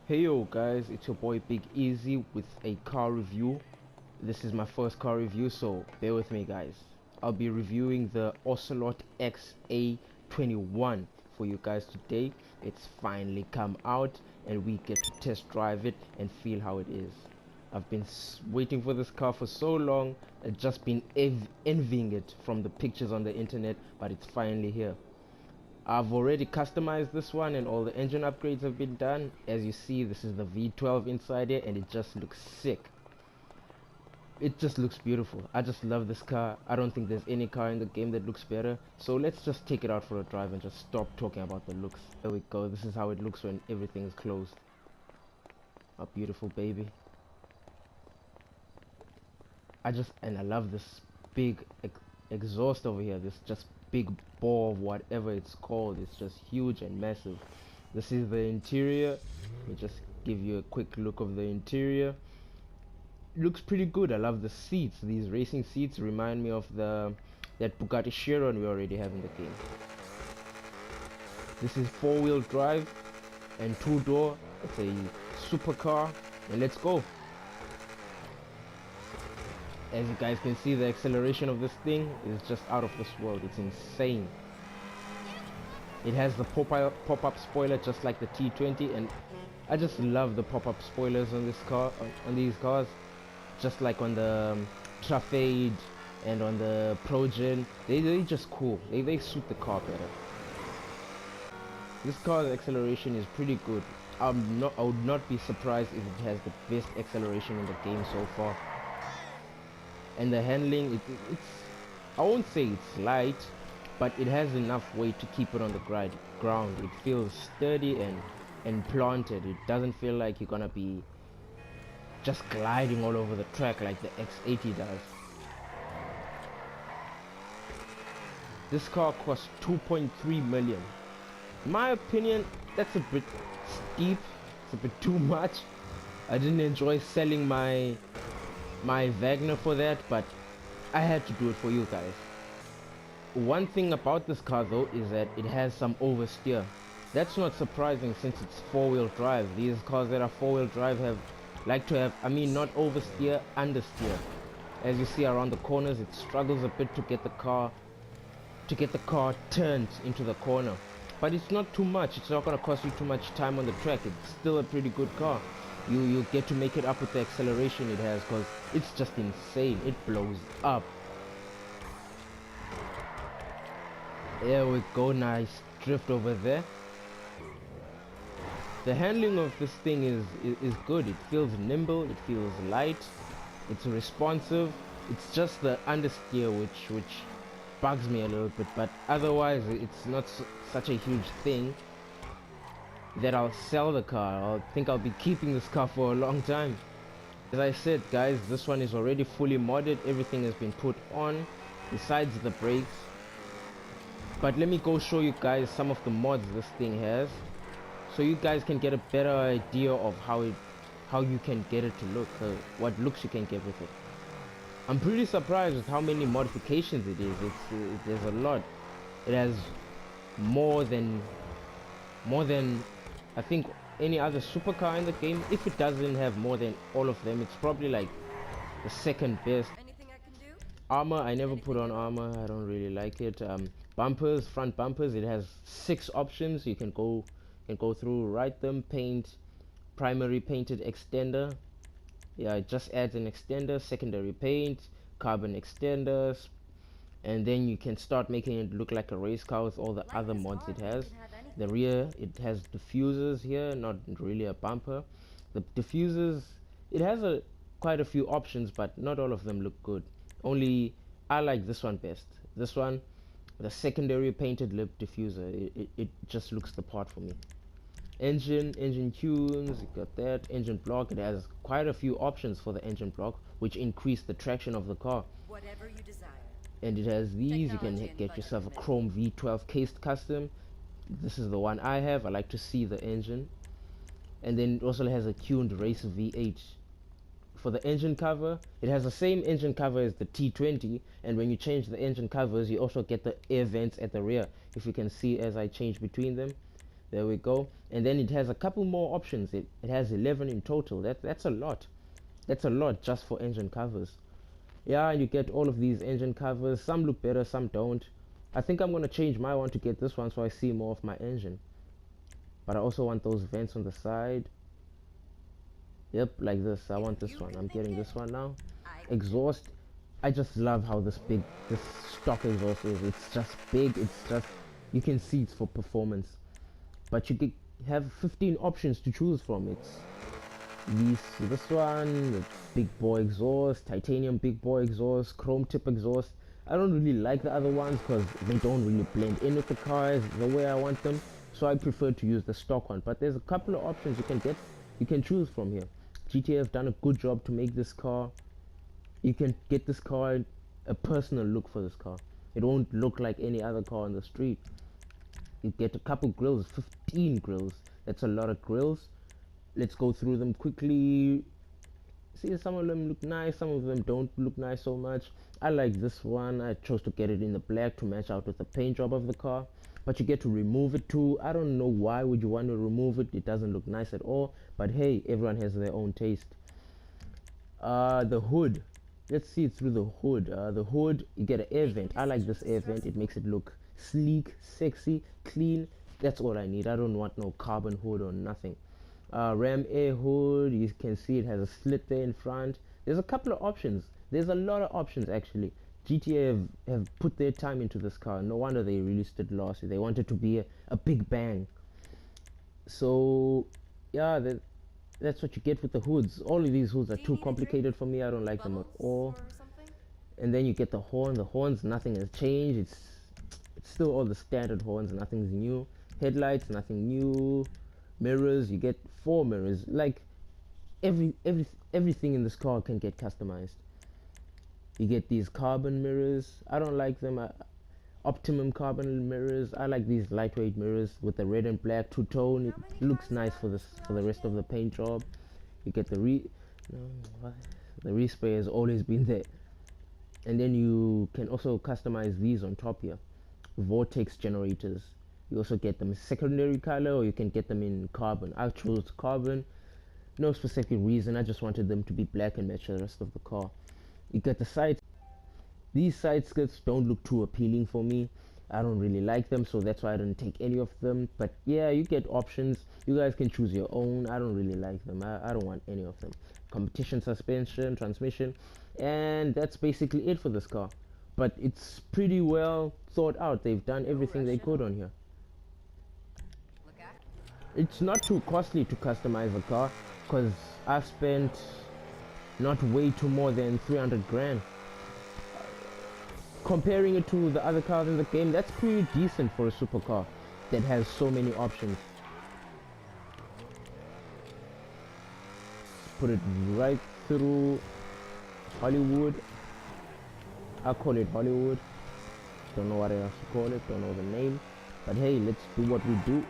Hey yo guys, it's your boy Big Easy with a car review. This is my first car review, so bear with me guys. I'll be reviewing the Orcelot Xa21 for you guys today. It's finally come out and we get to test drive it and feel how it is. I've been waiting for this car for so long. I've just been envying it from the pictures on the internet, but it's finally here. I've already customized this one and all the engine upgrades have been done. As you see, this is the V12 inside here and it just looks sick. It just looks beautiful. I just love this car. I don't think there's any car in the game that looks better. So let's just take it out for a drive and just stop talking about the looks. There we go. This is how it looks when everything is closed. A beautiful baby. I love this big exhaust over here. This just big bore of whatever it's called. It's just huge and massive. This is the interior. Let me just give you a quick look of the interior. It looks pretty good. I love the seats. These racing seats remind me of that Bugatti Chiron we already have in the game. This is four-wheel drive and two-door. It's a supercar, and let's go. As you guys can see, the acceleration of this thing is just out of this world. It's insane. It has the pop-up spoiler just like the T20, and I just love the pop-up spoilers on this car, on these cars, just like on the Trafade and on the Progen. They just cool. They suit the car better. This car's acceleration is pretty good. I would not be surprised if it has the best acceleration in the game so far. And the handling, it's I won't say it's light, but it has enough weight to keep it on the ground. It feels sturdy and planted. It doesn't feel like you're gonna be just gliding all over the track like the X80 does. This car costs 2.3 million. In my opinion, that's a bit steep. It's a bit too much. I didn't enjoy selling my Wagner for that, but I had to do it for you guys. One thing about this car though is that it has some oversteer. That's not surprising since it's four-wheel drive. These cars that are four-wheel drive like to have, not oversteer, understeer. As you see around the corners, it struggles a bit to get the car turned into the corner. But it's not too much. It's not gonna cost you too much time on the track. It's still a pretty good car. You get to make it up with the acceleration it has, because it's just insane. It blows up. There we go. Nice drift over there. The handling of this thing is good. It feels nimble, it feels light, it's responsive. It's just the understeer which bugs me a little bit, but otherwise it's not such a huge thing that I'll sell the car. I think I'll be keeping this car for a long time. As I said guys, this one is already fully modded. Everything has been put on besides the brakes. But let me go show you guys some of the mods this thing has, so you guys can get a better idea of how you can get it to look, what looks you can get with it. I'm pretty surprised with how many modifications it is. There's a lot. It has more than I think any other supercar in the game. If it doesn't have more than all of them, it's probably like the second best. Anything I can do? Armor, I never put on armor. I don't really like it. Bumpers, front bumpers, it has 6 options. You can go through, write them. Paint, primary painted extender. Yeah, it just adds an extender. Secondary paint, carbon extenders, and then you can start making it look like a race car with all the other mods it has. The rear, it has diffusers here, not really a bumper. The diffusers, it has quite a few options, but not all of them look good. Only I like this one best. This one, the secondary painted lip diffuser, it just looks the part for me. Engine tunes, you got that. Engine block, it has quite a few options for the engine block, which increase the traction of the car. Whatever you desire. And it has these. You can get yourself a chrome V12 cased custom. This is the one I have. I like to see the engine. And then it also has a tuned race V8. For the engine cover, it has the same engine cover as the T20, and when you change the engine covers, you also get the air vents at the rear. If you can see as I change between them, There we go. And then it has a couple more options. It has 11 in total. That's a lot. That's a lot just for engine covers. Yeah, you get all of these engine covers. Some look better, some don't. I think I'm gonna change my one to get this one so I see more of my engine. But I also want those vents on the side. Yep, like this. I want this one. I'm getting this one now. Exhaust. I just love how this stock exhaust is. It's just big. It's just, you can see it's for performance. But you have 15 options to choose from. It's this one, the big boy exhaust, titanium big boy exhaust, chrome tip exhaust. I don't really like the other ones because they don't really blend in with the cars the way I want them. So I prefer to use the stock one. But there's a couple of options you can choose from here. GTA have done a good job to make this car. You can get this car a personal look for this car. It won't look like any other car on the street. You get a couple grills, 15 grills. That's a lot of grills. Let's go through them quickly. See, some of them look nice, some of them don't look nice so much. I like this one. I chose to get it in the black to match out with the paint job of the car. But you get to remove it too. I don't know why would you want to remove it. It doesn't look nice at all. But hey, everyone has their own taste. The hood. Let's see it through the hood. The hood, you get an air vent. I like this air vent. It makes it look sleek, sexy, clean. That's all I need. I don't want no carbon hood or nothing. Ram air hood, you can see it has a slit there in front. There's a couple of options. There's a lot of options actually. GTA have put their time into this car. No wonder they released it last year. They wanted to be a big bang. So yeah, that's what you get with the hoods. All of these hoods are too complicated for me. I don't like them at all. And then you get the horn. The horns, nothing has changed. It's still all the standard horns. Nothing's new. Headlights, nothing new. Mirrors, you get 4 mirrors. Like everything in this car can get customized. You get these carbon mirrors. I don't like them. Optimum carbon mirrors. I like these lightweight mirrors with the red and black two-tone. It looks nice for the rest of the paint job. You get the respray has always been there. And then you can also customize these on top here. Vortex generators. You also get them in secondary color, or you can get them in carbon. I chose carbon. No specific reason. I just wanted them to be black and match the rest of the car. You get the sides. These side skirts don't look too appealing for me. I don't really like them, so that's why I didn't take any of them. But yeah, you get options. You guys can choose your own. I don't really like them. I don't want any of them. Competition suspension, transmission, and that's basically it for this car. But it's pretty well thought out. They've done everything they could on here. It's not too costly to customize a car, because I've spent not way too more than 300 grand. Comparing it to the other cars in the game, that's pretty decent for a supercar that has so many options. Put it right through Hollywood. I'll call it Hollywood. Don't know what else to call it, don't know the name. But hey, let's do what we do.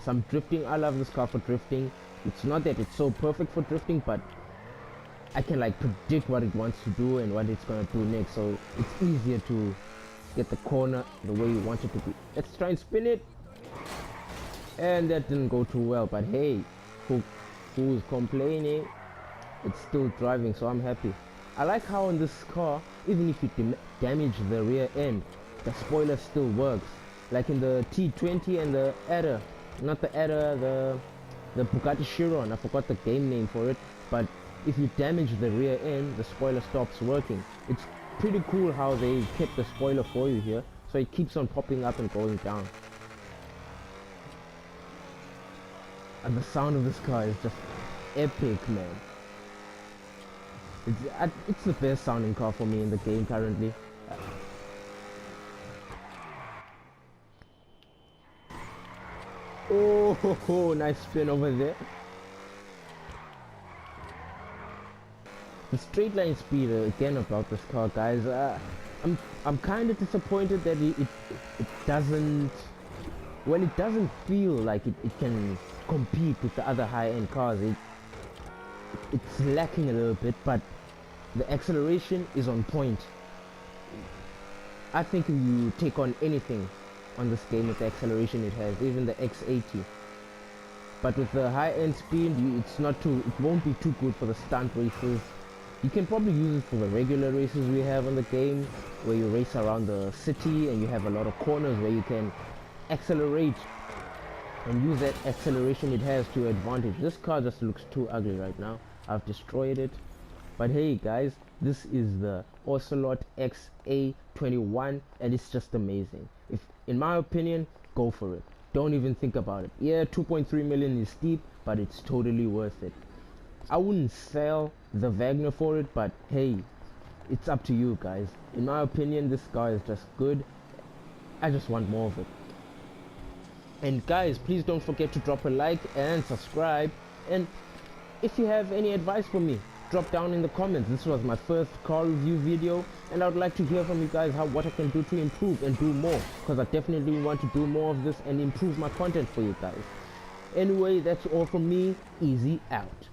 Some drifting. I love this car for drifting. It's not that it's so perfect for drifting, but I can like predict what it wants to do and what it's gonna do next, so it's easier to get the corner the way you want it to be. Let's try and spin it. And that didn't go too well, but hey, who's complaining? It's still driving, so I'm happy. I like how in this car, even if you damage the rear end, the spoiler still works. Like in the T20 and the Adder, not the Adder, the Bugatti Chiron, I forgot the game name for it, but if you damage the rear end, the spoiler stops working. It's pretty cool how they kept the spoiler for you here, so it keeps on popping up and going down. And the sound of this car is just epic, man. It's the best sounding car for me in the game currently. Oh, nice spin over there. The straight line speed again about this car, guys. I'm kind of disappointed that it doesn't. Well, it doesn't feel like it can compete with the other high-end cars. It's lacking a little bit, but the acceleration is on point. I think if you take on anything on this game with the acceleration it has, even the X80. But with the high-end speed, it won't be too good for the stunt races. You can probably use it for the regular races we have on the game, where you race around the city and you have a lot of corners where you can accelerate and use that acceleration it has to your advantage. This car just looks too ugly right now. I've destroyed it. But hey guys, this is the Orcelot Xa21 and it's just amazing. In my opinion, go for it. Don't even think about it. Yeah, 2.3 million is steep, but it's totally worth it. I wouldn't sell the Wagner for it, but hey, it's up to you guys. In my opinion, this car is just good. I just want more of it. And guys, please don't forget to drop a like and subscribe. And if you have any advice for me, drop down in the comments. This was my first car review video, and I would like to hear from you guys what I can do to improve and do more, because I definitely want to do more of this and improve my content for you guys. Anyway, that's all from me. Easy out.